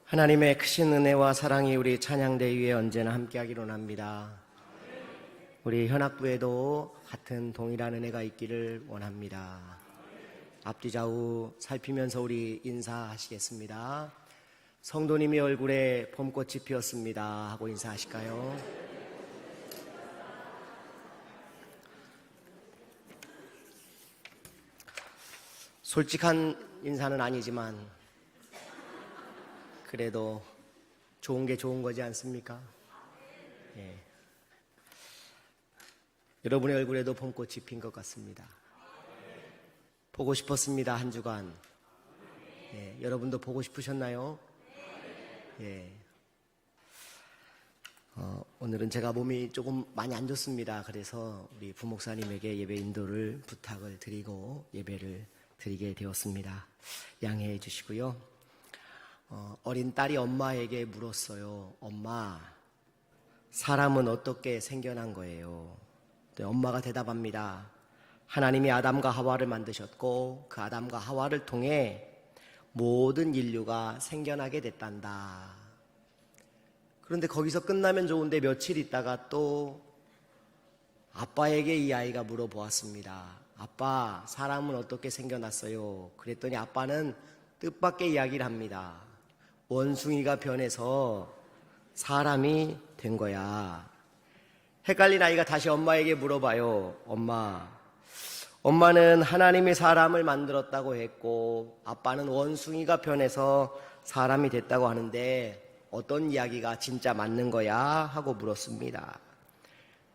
하나님의 크신 은혜와 사랑이 우리 찬양대 위에 언제나 함께하기로 합니다. 우리 현악부에도 같은 동일한 은혜가 있기를 원합니다. 앞뒤 좌우 살피면서 우리 인사하시겠습니다. 성도님이 얼굴에 봄꽃이 피었습니다 하고 인사하실까요? 솔직한 인사는 아니지만 그래도 좋은 게 좋은 거지 않습니까? 예. 여러분의 얼굴에도 봄꽃이 핀 것 같습니다. 보고 싶었습니다, 한 주간. 예. 여러분도 보고 싶으셨나요? 예. 오늘은 제가 몸이 조금 많이 안 좋습니다. 그래서 우리 부목사님에게 예배 인도를 부탁을 드리고 예배를 드리게 되었습니다. 양해해 주시고요. 어린 딸이 엄마에게 물었어요. 엄마, 사람은 어떻게 생겨난 거예요? 엄마가 대답합니다. 하나님이 아담과 하와를 만드셨고 그 아담과 하와를 통해 모든 인류가 생겨나게 됐단다. 그런데 거기서 끝나면 좋은데 며칠 있다가 또 아빠에게 이 아이가 물어보았습니다. 아빠, 사람은 어떻게 생겨났어요? 그랬더니 아빠는 뜻밖의 이야기를 합니다. 원숭이가 변해서 사람이 된 거야. 헷갈린 아이가 다시 엄마에게 물어봐요. 엄마는 하나님이 사람을 만들었다고 했고 아빠는 원숭이가 변해서 사람이 됐다고 하는데 어떤 이야기가 진짜 맞는 거야? 하고 물었습니다.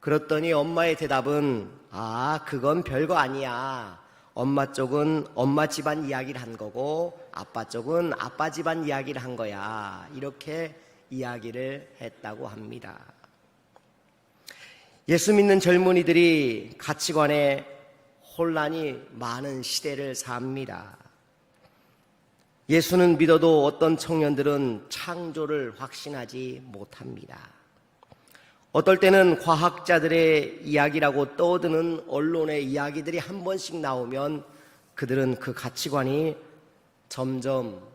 그랬더니 엄마의 대답은 그건 별거 아니야. 엄마 쪽은 엄마 집안 이야기를 한 거고 아빠 쪽은 아빠 집안 이야기를 한 거야. 이렇게 이야기를 했다고 합니다. 예수 믿는 젊은이들이 가치관에 혼란이 많은 시대를 삽니다. 예수는 믿어도 어떤 청년들은 창조를 확신하지 못합니다. 어떨 때는 과학자들의 이야기라고 떠드는 언론의 이야기들이 한 번씩 나오면 그들은 그 가치관이 점점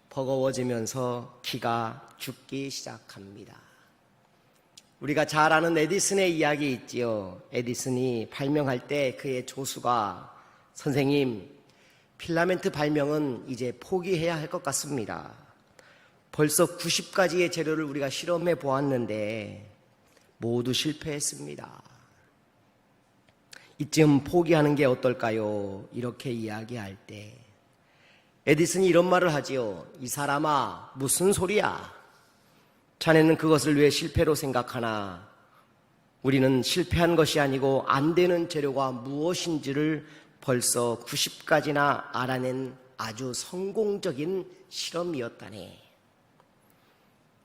버거워지면서 기가 죽기 시작합니다. 우리가 잘 아는 에디슨의 이야기 있지요. 에디슨이 발명할 때 그의 조수가 선생님, 필라멘트 발명은 이제 포기해야 할 것 같습니다. 벌써 90가지의 재료를 우리가 실험해 보았는데 모두 실패했습니다. 이쯤 포기하는 게 어떨까요? 이렇게 이야기할 때 에디슨이 이런 말을 하지요. 이 사람아, 무슨 소리야? 자네는 그것을 왜 실패로 생각하나? 우리는 실패한 것이 아니고 안 되는 재료가 무엇인지를 벌써 90가지나 알아낸 아주 성공적인 실험이었다네.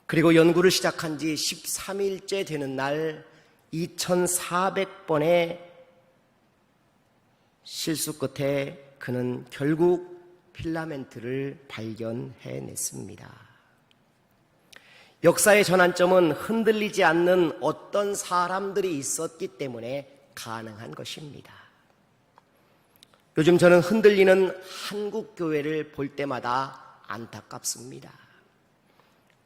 그리고 연구를 시작한 지 13일째 되는 날 2400번의 실수 끝에 그는 결국 필라멘트를 발견해냈습니다. 역사의 전환점은 흔들리지 않는 어떤 사람들이 있었기 때문에 가능한 것입니다. 요즘 저는 흔들리는 한국교회를 볼 때마다 안타깝습니다.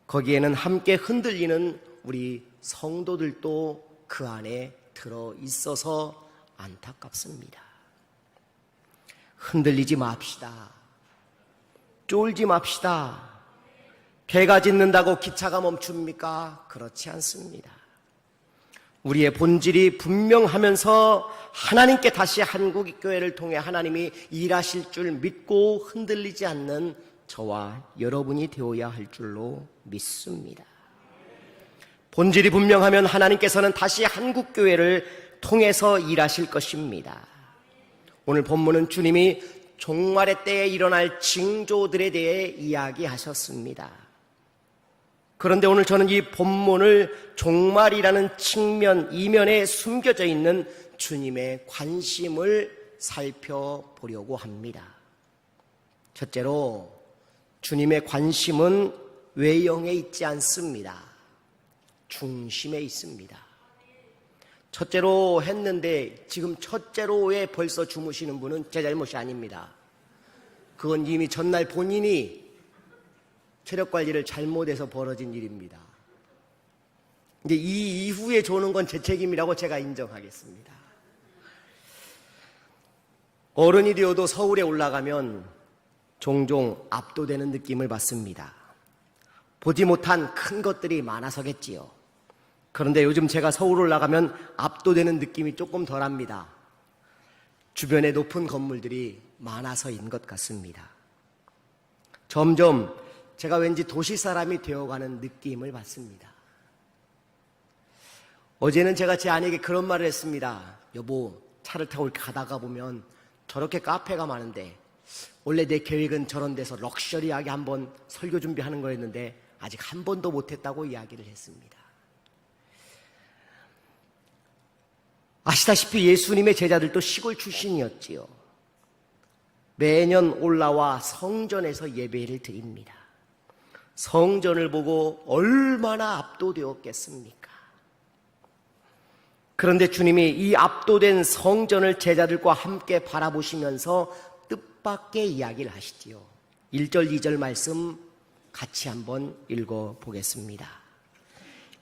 거기에는 함께 흔들리는 우리 성도들도 그 안에 들어있어서 안타깝습니다. 흔들리지 맙시다. 쫄지 맙시다. 개가 짖는다고 기차가 멈춥니까? 그렇지 않습니다. 우리의 본질이 분명하면서 하나님께 다시 한국교회를 통해 하나님이 일하실 줄 믿고 흔들리지 않는 저와 여러분이 되어야 할 줄로 믿습니다. 본질이 분명하면 하나님께서는 다시 한국교회를 통해서 일하실 것입니다. 오늘 본문은 주님이 종말의 때에 일어날 징조들에 대해 이야기하셨습니다. 그런데 오늘 저는 이 본문을 종말이라는 측면, 이면에 숨겨져 있는 주님의 관심을 살펴보려고 합니다. 첫째로 주님의 관심은 외형에 있지 않습니다. 중심에 있습니다. 첫째로 했는데 지금 첫째로에 벌써 주무시는 분은 제 잘못이 아닙니다. 그건 이미 전날 본인이 체력 관리를 잘못해서 벌어진 일입니다. 이제 이 이후에 조는 건 제 책임이라고 제가 인정하겠습니다. 어른이 되어도 서울에 올라가면 종종 압도되는 느낌을 받습니다. 보지 못한 큰 것들이 많아서겠지요. 그런데 요즘 제가 서울 올라가면 압도되는 느낌이 조금 덜합니다. 주변에 높은 건물들이 많아서인 것 같습니다. 점점 제가 왠지 도시 사람이 되어가는 느낌을 받습니다. 어제는 제가 제 아내에게 그런 말을 했습니다. 여보, 차를 타고 가다가 보면 저렇게 카페가 많은데 원래 내 계획은 저런 데서 럭셔리하게 한번 설교 준비하는 거였는데 아직 한 번도 못했다고 이야기를 했습니다. 아시다시피 예수님의 제자들도 시골 출신이었지요. 매년 올라와 성전에서 예배를 드립니다. 성전을 보고 얼마나 압도되었겠습니까? 그런데 주님이 이 압도된 성전을 제자들과 함께 바라보시면서 뜻밖의 이야기를 하시지요. 1절, 2절 말씀 같이 한번 읽어보겠습니다.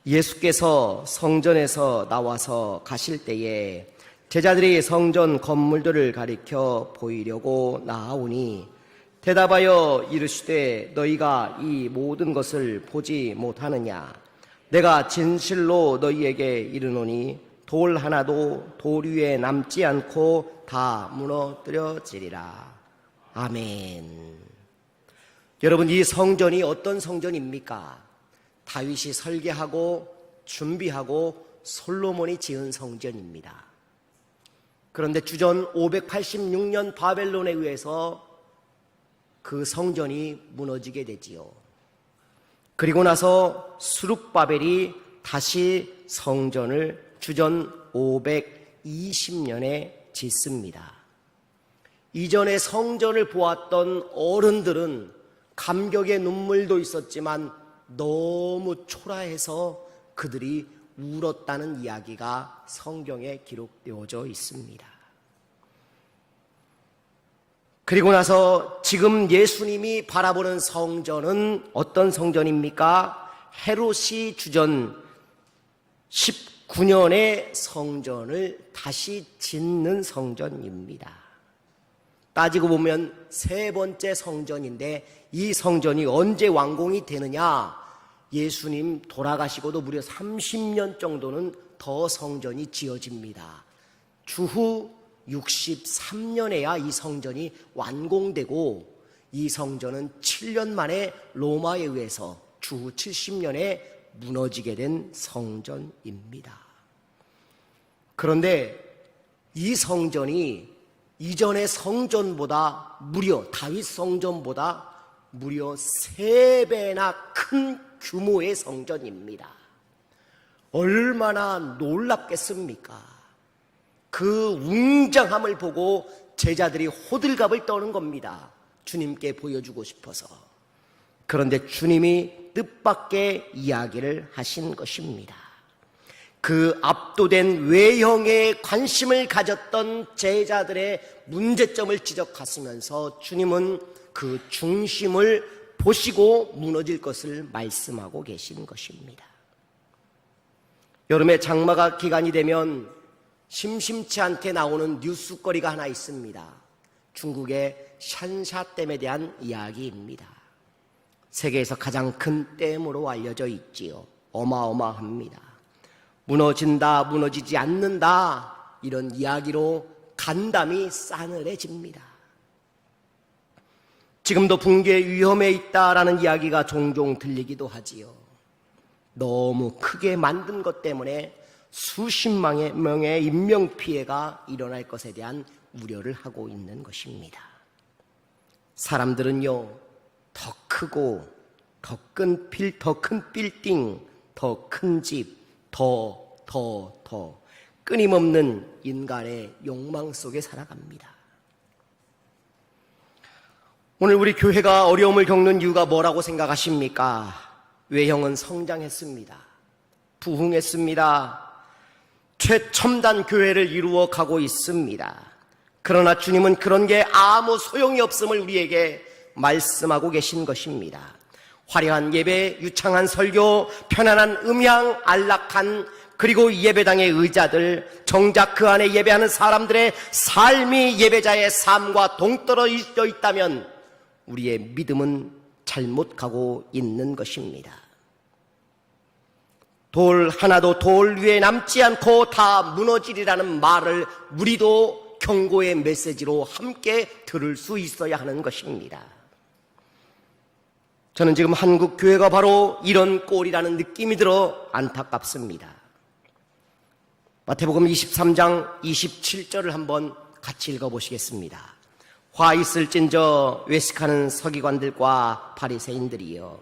예수께서 성전에서 나와서 가실 때에 제자들이 성전 건물들을 가리켜 보이려고 나아오니 대답하여 이르시되 너희가 이 모든 것을 보지 못하느냐? 내가 진실로 너희에게 이르노니 돌 하나도 돌 위에 남지 않고 다 무너뜨려지리라. 아멘. 여러분, 이 성전이 어떤 성전입니까? 다윗이 설계하고 준비하고 솔로몬이 지은 성전입니다. 그런데 주전 586년 바벨론에 의해서 그 성전이 무너지게 되지요. 그리고 나서 수룹바벨이 다시 성전을 주전 520년에 짓습니다. 이전에 성전을 보았던 어른들은 감격의 눈물도 있었지만 너무 초라해서 그들이 울었다는 이야기가 성경에 기록되어져 있습니다. 그리고 나서 지금 예수님이 바라보는 성전은 어떤 성전입니까? 헤롯이 주전 19년의 성전을 다시 짓는 성전입니다. 따지고 보면 세 번째 성전인데 이 성전이 언제 완공이 되느냐? 예수님 돌아가시고도 무려 30년 정도는 더 성전이 지어집니다. 주후 63년에야 이 성전이 완공되고 이 성전은 7년 만에 로마에 의해서 주후 70년에 무너지게 된 성전입니다. 그런데 이 성전이 이전의 성전보다 무려 다윗 성전보다 무려 3배나 큰 규모의 성전입니다. 얼마나 놀랍겠습니까? 그 웅장함을 보고 제자들이 호들갑을 떠는 겁니다. 주님께 보여주고 싶어서. 그런데 주님이 뜻밖의 이야기를 하신 것입니다. 그 압도된 외형에 관심을 가졌던 제자들의 문제점을 지적하시면서 주님은 그 중심을 보시고 무너질 것을 말씀하고 계신 것입니다. 여름에 장마가 기간이 되면 심심치 않게 나오는 뉴스거리가 하나 있습니다. 중국의 샨샤댐에 대한 이야기입니다. 세계에서 가장 큰 댐으로 알려져 있지요. 어마어마합니다. 무너진다, 무너지지 않는다, 이런 이야기로 간담이 싸늘해집니다. 지금도 붕괴 위험에 있다라는 이야기가 종종 들리기도 하지요. 너무 크게 만든 것 때문에 수십만 명의 인명피해가 일어날 것에 대한 우려를 하고 있는 것입니다. 사람들은요, 더 크고 더 큰 빌딩, 더 큰 집, 더 끊임없는 인간의 욕망 속에 살아갑니다. 오늘 우리 교회가 어려움을 겪는 이유가 뭐라고 생각하십니까? 외형은 성장했습니다. 부흥했습니다. 최첨단 교회를 이루어 가고 있습니다. 그러나 주님은 그런 게 아무 소용이 없음을 우리에게 말씀하고 계신 것입니다. 화려한 예배, 유창한 설교, 편안한 음향, 안락한 그리고 예배당의 의자들, 정작 그 안에 예배하는 사람들의 삶이 예배자의 삶과 동떨어져 있다면 우리의 믿음은 잘못 가고 있는 것입니다. 돌 하나도 돌 위에 남지 않고 다 무너지리라는 말을 우리도 경고의 메시지로 함께 들을 수 있어야 하는 것입니다. 저는 지금 한국 교회가 바로 이런 꼴이라는 느낌이 들어 안타깝습니다. 마태복음 23장 27절을 한번 같이 읽어보시겠습니다. 화 있을진저 외식하는 서기관들과 바리새인들이여,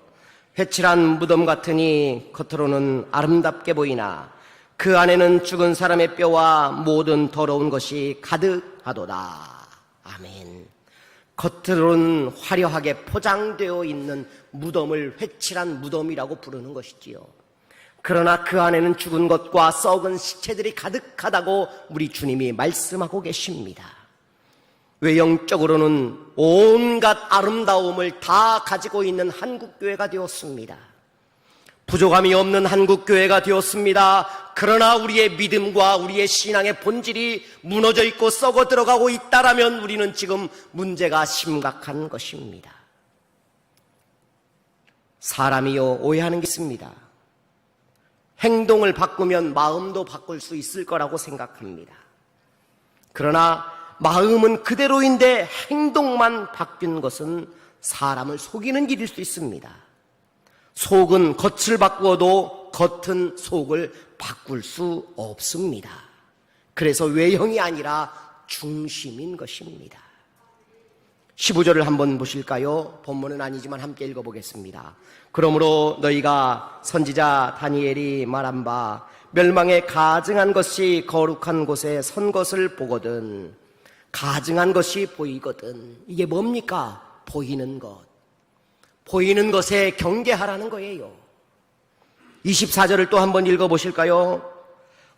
회칠한 무덤 같으니 겉으로는 아름답게 보이나 그 안에는 죽은 사람의 뼈와 모든 더러운 것이 가득하도다. 아멘. 겉으로는 화려하게 포장되어 있는 무덤을 회칠한 무덤이라고 부르는 것이지요. 그러나 그 안에는 죽은 것과 썩은 시체들이 가득하다고 우리 주님이 말씀하고 계십니다. 외형적으로는 온갖 아름다움을 다 가지고 있는 한국교회가 되었습니다. 부족함이 없는 한국교회가 되었습니다. 그러나 우리의 믿음과 우리의 신앙의 본질이 무너져 있고 썩어 들어가고 있다라면 우리는 지금 문제가 심각한 것입니다. 사람이요, 오해하는 게 있습니다. 행동을 바꾸면 마음도 바꿀 수 있을 거라고 생각합니다. 그러나 마음은 그대로인데 행동만 바뀐 것은 사람을 속이는 길일 수 있습니다. 속은 겉을 바꾸어도 겉은 속을 바꿀 수 없습니다. 그래서 외형이 아니라 중심인 것입니다. 15절을 한번 보실까요? 본문은 아니지만 함께 읽어보겠습니다. 그러므로 너희가 선지자 다니엘이 말한 바 멸망에 가증한 것이 거룩한 곳에 선 것을 보거든. 가증한 것이 보이거든. 이게 뭡니까? 보이는 것. 보이는 것에 경계하라는 거예요. 24절을 또 한번 읽어보실까요?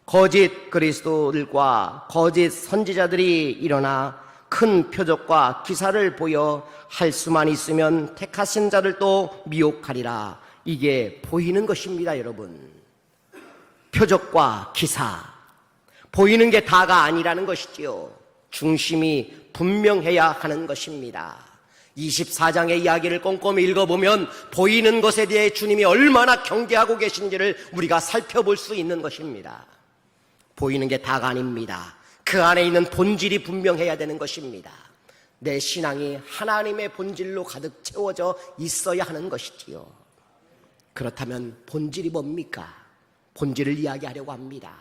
거짓 그리스도들과 거짓 선지자들이 일어나 큰 표적과 기사를 보여 할 수만 있으면 택하신 자들도 미혹하리라. 이게 보이는 것입니다, 여러분. 표적과 기사. 보이는 게 다가 아니라는 것이지요. 중심이 분명해야 하는 것입니다. 24장의 이야기를 꼼꼼히 읽어보면 보이는 것에 대해 주님이 얼마나 경계하고 계신지를 우리가 살펴볼 수 있는 것입니다. 보이는 게 다가 아닙니다. 그 안에 있는 본질이 분명해야 되는 것입니다. 내 신앙이 하나님의 본질로 가득 채워져 있어야 하는 것이지요. 그렇다면 본질이 뭡니까? 본질을 이야기하려고 합니다.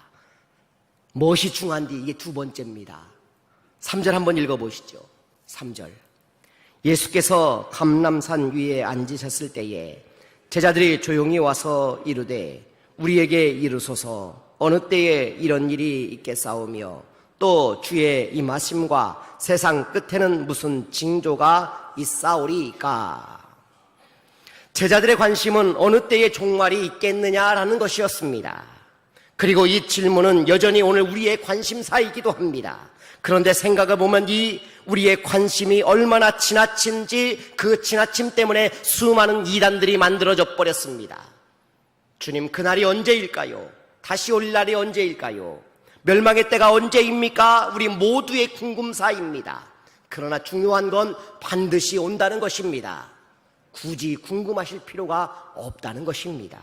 무엇이 중요한지 이게 두 번째입니다. 3절 한번 읽어보시죠. 3절. 예수께서 감람산 위에 앉으셨을 때에 제자들이 조용히 와서 이르되 우리에게 이르소서 어느 때에 이런 일이 있겠사오며 또 주의 임하심과 세상 끝에는 무슨 징조가 있사오리까? 제자들의 관심은 어느 때에 종말이 있겠느냐라는 것이었습니다. 그리고 이 질문은 여전히 오늘 우리의 관심사이기도 합니다. 그런데 생각해 보면 이 우리의 관심이 얼마나 지나친지 그 지나침 때문에 수많은 이단들이 만들어져 버렸습니다. 주님, 그날이 언제일까요? 다시 올 날이 언제일까요? 멸망의 때가 언제입니까? 우리 모두의 궁금사입니다. 그러나 중요한 건 반드시 온다는 것입니다. 굳이 궁금하실 필요가 없다는 것입니다.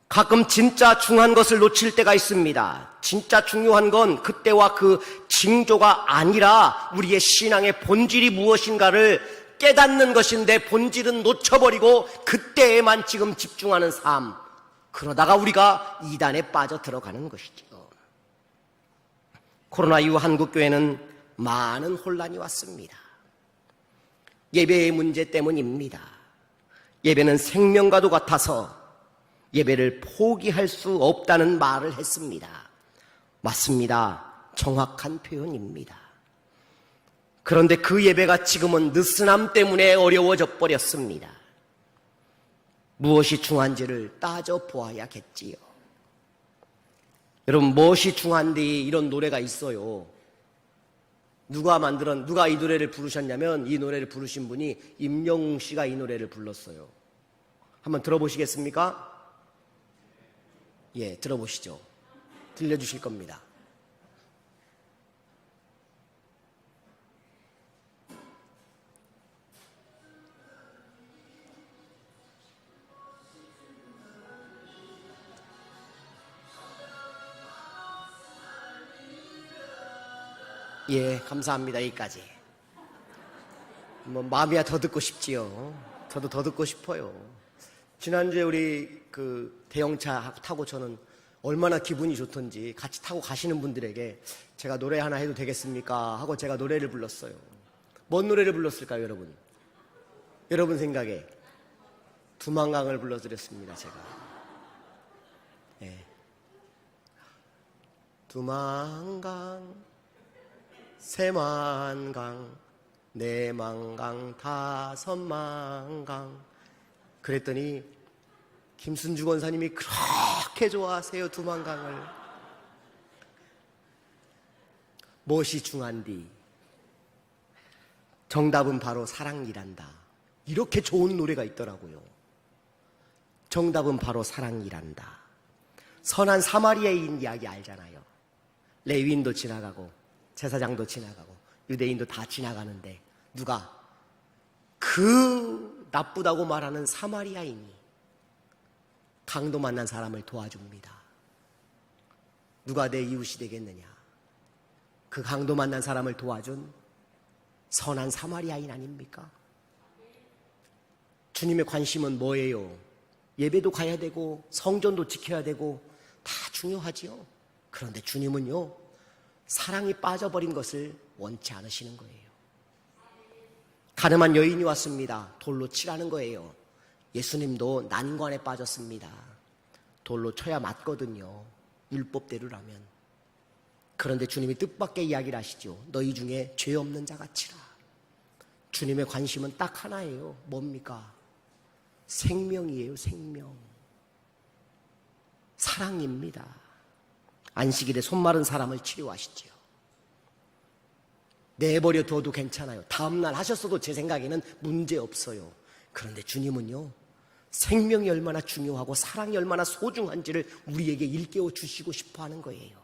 가끔 진짜 중요한 것을 놓칠 때가 있습니다. 진짜 중요한 건 그때와 그 징조가 아니라 우리의 신앙의 본질이 무엇인가를 깨닫는 것인데 본질은 놓쳐버리고 그때에만 지금 집중하는 삶. 그러다가 우리가 이단에 빠져 들어가는 것이죠. 코로나 이후 한국교회는 많은 혼란이 왔습니다. 예배의 문제 때문입니다. 예배는 생명과도 같아서 예배를 포기할 수 없다는 말을 했습니다. 맞습니다. 정확한 표현입니다. 그런데 그 예배가 지금은 느슨함 때문에 어려워져 버렸습니다. 무엇이 중요한지를 따져보아야겠지요. 여러분, 무엇이 중요한데 이런 노래가 있어요. 누가 이 노래를 부르셨냐면 이 노래를 부르신 분이 임영웅 씨가 이 노래를 불렀어요. 한번 들어보시겠습니까? 예, 들어보시죠. 들려주실 겁니다. 예, 감사합니다. 여기까지. 마음이야 더 듣고 싶지요. 저도 더 듣고 싶어요. 지난주에 우리 그 대형차 타고 저는 얼마나 기분이 좋던지 같이 타고 가시는 분들에게 제가 노래 하나 해도 되겠습니까? 하고 제가 노래를 불렀어요. 뭔 노래를 불렀을까요, 여러분? 여러분 생각에 두만강을 불러드렸습니다, 제가. 예. 두만강 세만강, 네만강, 다섯만강. 그랬더니 김순주 권사님이 그렇게 좋아하세요, 두만강을. 무엇이 중한디? 정답은 바로 사랑이란다. 이렇게 좋은 노래가 있더라고요. 정답은 바로 사랑이란다. 선한 사마리아인 이야기 알잖아요. 레위인도 지나가고 제사장도 지나가고 유대인도 다 지나가는데 누가 그 나쁘다고 말하는 사마리아인이 강도 만난 사람을 도와줍니다. 누가 내 이웃이 되겠느냐? 그 강도 만난 사람을 도와준 선한 사마리아인 아닙니까? 주님의 관심은 뭐예요? 예배도 가야 되고 성전도 지켜야 되고 다 중요하지요. 그런데 주님은요, 사랑이 빠져버린 것을 원치 않으시는 거예요. 가늠한 여인이 왔습니다. 돌로 치라는 거예요. 예수님도 난관에 빠졌습니다. 돌로 쳐야 맞거든요, 율법대로라면. 그런데 주님이 뜻밖의 이야기를 하시죠. 너희 중에 죄 없는 자가 치라. 주님의 관심은 딱 하나예요. 뭡니까? 생명이에요. 생명. 사랑입니다. 안식일에 손 마른 사람을 치료하시지요. 내버려 둬도 괜찮아요. 다음날 하셨어도 제 생각에는 문제없어요. 그런데 주님은요, 생명이 얼마나 중요하고 사랑이 얼마나 소중한지를 우리에게 일깨워 주시고 싶어 하는 거예요.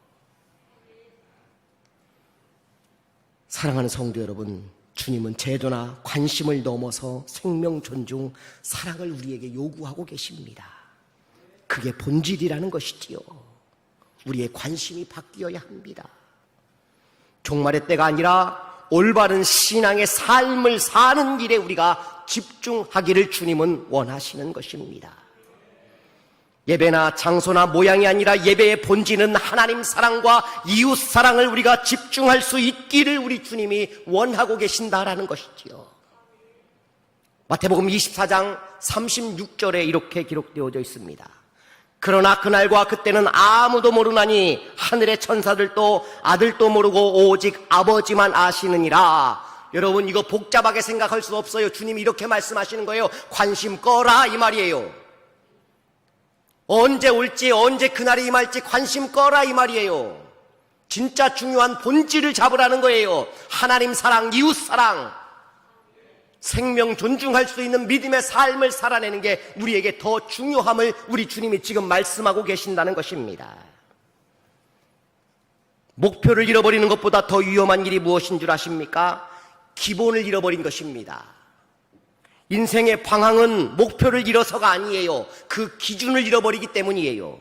사랑하는 성도 여러분, 주님은 제도나 관심을 넘어서 생명 존중, 사랑을 우리에게 요구하고 계십니다. 그게 본질이라는 것이지요. 우리의 관심이 바뀌어야 합니다. 종말의 때가 아니라 올바른 신앙의 삶을 사는 일에 우리가 집중하기를 주님은 원하시는 것입니다. 예배나 장소나 모양이 아니라 예배의 본질은 하나님 사랑과 이웃 사랑을 우리가 집중할 수 있기를 우리 주님이 원하고 계신다라는 것이지요. 마태복음 24장 36절에 이렇게 기록되어져 있습니다. 그러나 그날과 그때는 아무도 모르나니 하늘의 천사들도 아들도 모르고 오직 아버지만 아시느니라. 여러분, 이거 복잡하게 생각할 수 없어요. 주님이 이렇게 말씀하시는 거예요. 관심 꺼라 이 말이에요. 언제 올지, 언제 그날이 임할지 관심 꺼라 이 말이에요. 진짜 중요한 본질을 잡으라는 거예요. 하나님 사랑, 이웃 사랑, 생명 존중할 수 있는 믿음의 삶을 살아내는 게 우리에게 더 중요함을 우리 주님이 지금 말씀하고 계신다는 것입니다. 목표를 잃어버리는 것보다 더 위험한 일이 무엇인 줄 아십니까? 기본을 잃어버린 것입니다. 인생의 방향은 목표를 잃어서가 아니에요. 그 기준을 잃어버리기 때문이에요.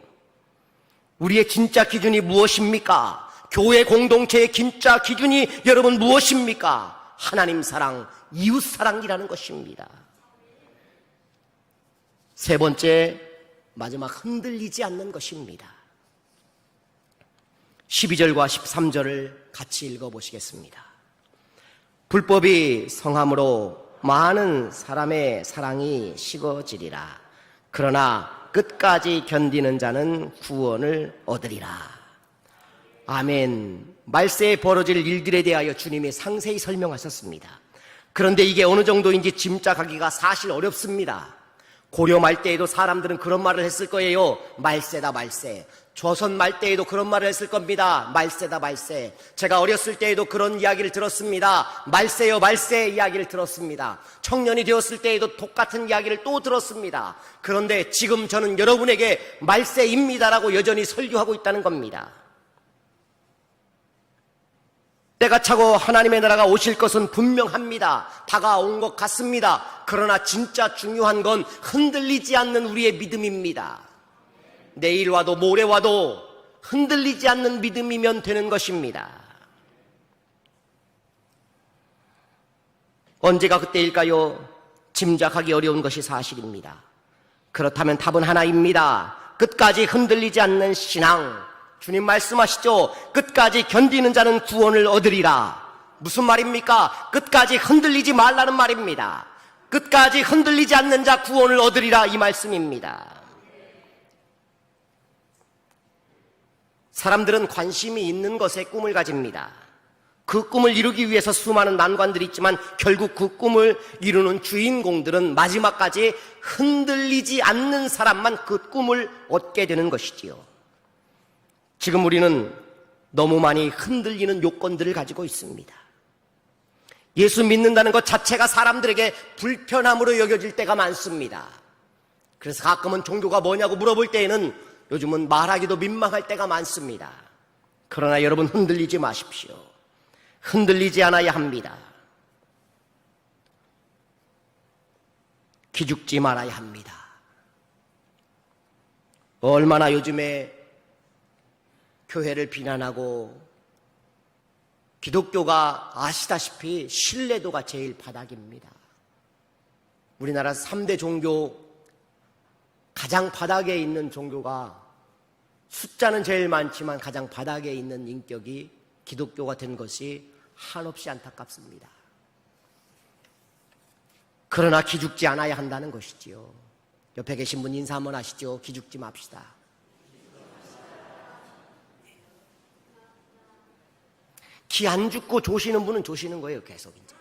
우리의 진짜 기준이 무엇입니까? 교회 공동체의 진짜 기준이 여러분 무엇입니까? 하나님 사랑, 이웃 사랑이라는 것입니다. 세 번째, 마지막 흔들리지 않는 것입니다. 12절과 13절을 같이 읽어보시겠습니다. 불법이 성함으로 많은 사람의 사랑이 식어지리라. 그러나 끝까지 견디는 자는 구원을 얻으리라. 아멘. 말세에 벌어질 일들에 대하여 주님이 상세히 설명하셨습니다. 그런데 이게 어느 정도인지 짐작하기가 사실 어렵습니다. 고려 말때에도 사람들은 그런 말을 했을 거예요. 말세다 말세. 조선 말 때에도 그런 말을 했을 겁니다. 말세다 말세. 제가 어렸을 때에도 그런 이야기를 들었습니다. 말세요 말세 이야기를 들었습니다. 청년이 되었을 때에도 똑같은 이야기를 또 들었습니다. 그런데 지금 저는 여러분에게 말세입니다라고 여전히 설교하고 있다는 겁니다. 때가 차고 하나님의 나라가 오실 것은 분명합니다. 다가온 것 같습니다. 그러나 진짜 중요한 건 흔들리지 않는 우리의 믿음입니다. 내일 와도 모레 와도 흔들리지 않는 믿음이면 되는 것입니다. 언제가 그때일까요? 짐작하기 어려운 것이 사실입니다. 그렇다면 답은 하나입니다. 끝까지 흔들리지 않는 신앙. 주님 말씀하시죠. 끝까지 견디는 자는 구원을 얻으리라. 무슨 말입니까? 끝까지 흔들리지 말라는 말입니다. 끝까지 흔들리지 않는 자 구원을 얻으리라 이 말씀입니다. 사람들은 관심이 있는 것에 꿈을 가집니다. 그 꿈을 이루기 위해서 수많은 난관들이 있지만 결국 그 꿈을 이루는 주인공들은 마지막까지 흔들리지 않는 사람만 그 꿈을 얻게 되는 것이지요. 지금 우리는 너무 많이 흔들리는 요건들을 가지고 있습니다. 예수 믿는다는 것 자체가 사람들에게 불편함으로 여겨질 때가 많습니다. 그래서 가끔은 종교가 뭐냐고 물어볼 때에는 요즘은 말하기도 민망할 때가 많습니다. 그러나 여러분 흔들리지 마십시오. 흔들리지 않아야 합니다. 기죽지 말아야 합니다. 얼마나 요즘에 교회를 비난하고 기독교가 아시다시피 신뢰도가 제일 바닥입니다. 우리나라 3대 종교 가장 바닥에 있는 종교가 숫자는 제일 많지만 가장 바닥에 있는 인격이 기독교가 된 것이 한없이 안타깝습니다. 그러나 기죽지 않아야 한다는 것이지요. 옆에 계신 분 인사 한번 하시죠. 기죽지 맙시다. 기 안 죽고 조시는 분은 조시는 거예요. 계속 이제.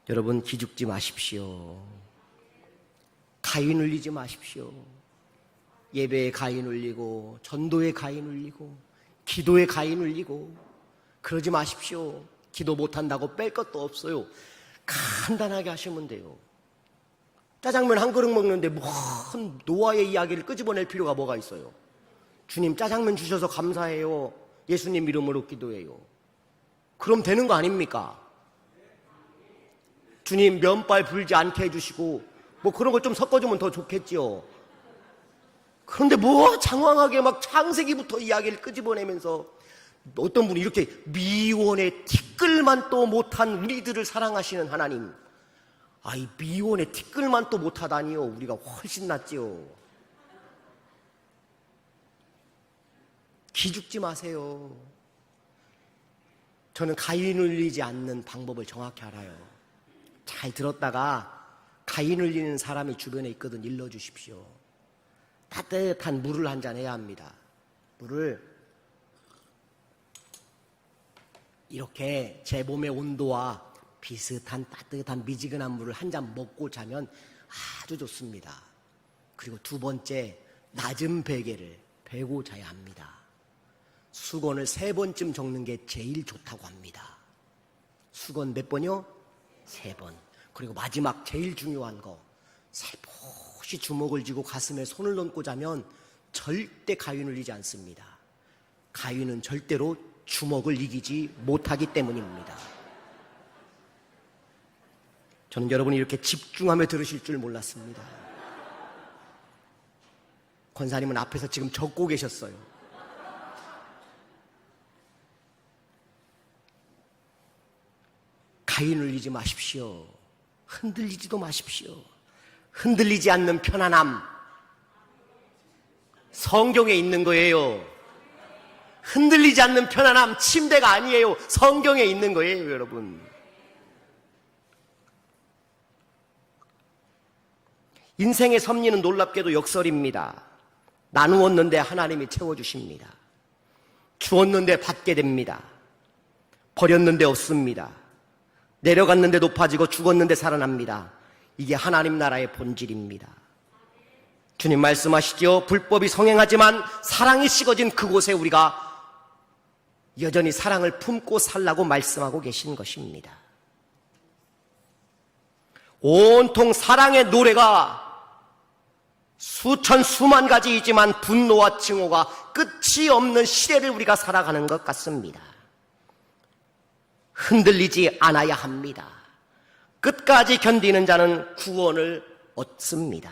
여러분 기죽지 마십시오. 가위 눌리지 마십시오. 예배에 가위 눌리고 전도에 가위 눌리고 기도에 가위 눌리고 그러지 마십시오. 기도 못한다고 뺄 것도 없어요. 간단하게 하시면 돼요. 짜장면 한 그릇 먹는데 뭔 노아의 이야기를 끄집어낼 필요가 뭐가 있어요. 주님 짜장면 주셔서 감사해요. 예수님 이름으로 기도해요. 그럼 되는 거 아닙니까? 주님 면발 불지 않게 해주시고 뭐 그런 걸 좀 섞어주면 더 좋겠지요. 그런데 뭐 장황하게 막 창세기부터 이야기를 끄집어내면서 어떤 분이 이렇게 미원의 티끌만 또 못한 우리들을 사랑하시는 하나님, 이 미원의 티끌만 또 못하다니요. 우리가 훨씬 낫지요. 기죽지 마세요. 저는 가위 눌리지 않는 방법을 정확히 알아요. 잘 들었다가 가위 눌리는 사람이 주변에 있거든 일러주십시오. 따뜻한 물을 한 잔 해야 합니다. 물을 이렇게 제 몸의 온도와 비슷한 따뜻한 미지근한 물을 한 잔 먹고 자면 아주 좋습니다. 그리고 두 번째, 낮은 베개를 베고 자야 합니다. 수건을 3번쯤 적는 게 제일 좋다고 합니다. 수건 몇 번이요? 3번. 그리고 마지막 제일 중요한 거, 살포시 주먹을 쥐고 가슴에 손을 얹고 자면 절대 가위 눌리지 않습니다. 가위는 절대로 주먹을 이기지 못하기 때문입니다. 저는 여러분이 이렇게 집중하며 들으실 줄 몰랐습니다. 권사님은 앞에서 지금 적고 계셨어요. 가위 눌리지 마십시오. 흔들리지도 마십시오. 흔들리지 않는 편안함, 성경에 있는 거예요. 흔들리지 않는 편안함, 침대가 아니에요. 성경에 있는 거예요, 여러분. 인생의 섭리는 놀랍게도 역설입니다. 나누었는데 하나님이 채워주십니다. 주었는데 받게 됩니다. 버렸는데 얻습니다. 내려갔는데 높아지고 죽었는데 살아납니다. 이게 하나님 나라의 본질입니다. 주님 말씀하시죠. 불법이 성행하지만 사랑이 식어진 그곳에 우리가 여전히 사랑을 품고 살라고 말씀하고 계신 것입니다. 온통 사랑의 노래가 수천 수만 가지이지만 분노와 증오가 끝이 없는 시대를 우리가 살아가는 것 같습니다. 흔들리지 않아야 합니다. 끝까지 견디는 자는 구원을 얻습니다.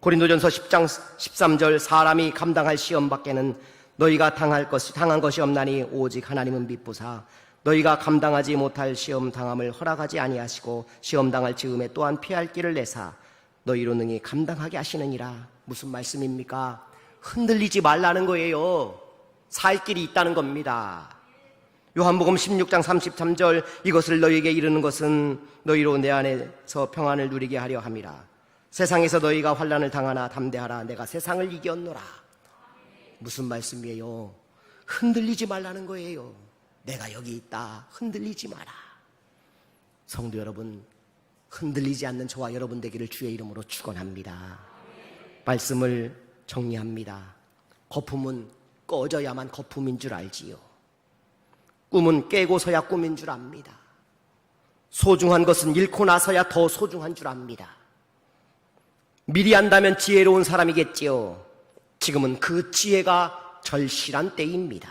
고린도전서 10장 13절 사람이 감당할 시험 밖에는 너희가 당한 것이 없나니 오직 하나님은 미쁘사 너희가 감당하지 못할 시험 당함을 허락하지 아니하시고 시험 당할 즈음에 또한 피할 길을 내사 너희로 능히 감당하게 하시느니라. 무슨 말씀입니까? 흔들리지 말라는 거예요. 살 길이 있다는 겁니다. 요한복음 16장 33절 이것을 너희에게 이르는 것은 너희로 내 안에서 평안을 누리게 하려 함이라. 세상에서 너희가 환난을 당하나 담대하라. 내가 세상을 이겼노라. 무슨 말씀이에요? 흔들리지 말라는 거예요. 내가 여기 있다. 흔들리지 마라. 성도 여러분, 흔들리지 않는 저와 여러분 되기를 주의 이름으로 축원합니다. 말씀을 정리합니다. 거품은 꺼져야만 거품인 줄 알지요. 꿈은 깨고서야 꿈인 줄 압니다. 소중한 것은 잃고 나서야 더 소중한 줄 압니다. 미리 안다면 지혜로운 사람이겠지요. 지금은 그 지혜가 절실한 때입니다.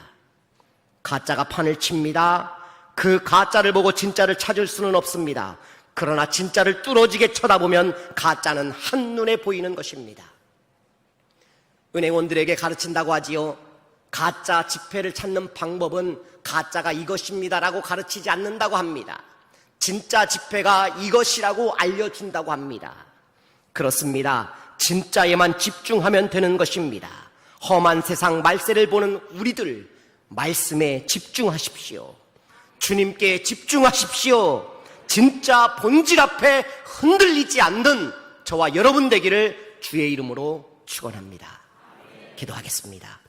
가짜가 판을 칩니다. 그 가짜를 보고 진짜를 찾을 수는 없습니다. 그러나 진짜를 뚫어지게 쳐다보면 가짜는 한눈에 보이는 것입니다. 은행원들에게 가르친다고 하지요. 가짜 지폐를 찾는 방법은 가짜가 이것입니다라고 가르치지 않는다고 합니다. 진짜 지폐가 이것이라고 알려준다고 합니다. 그렇습니다. 진짜에만 집중하면 되는 것입니다. 험한 세상 말세를 보는 우리들, 말씀에 집중하십시오. 주님께 집중하십시오. 진짜 본질 앞에 흔들리지 않는 저와 여러분 되기를 주의 이름으로 축원합니다. 기도하겠습니다.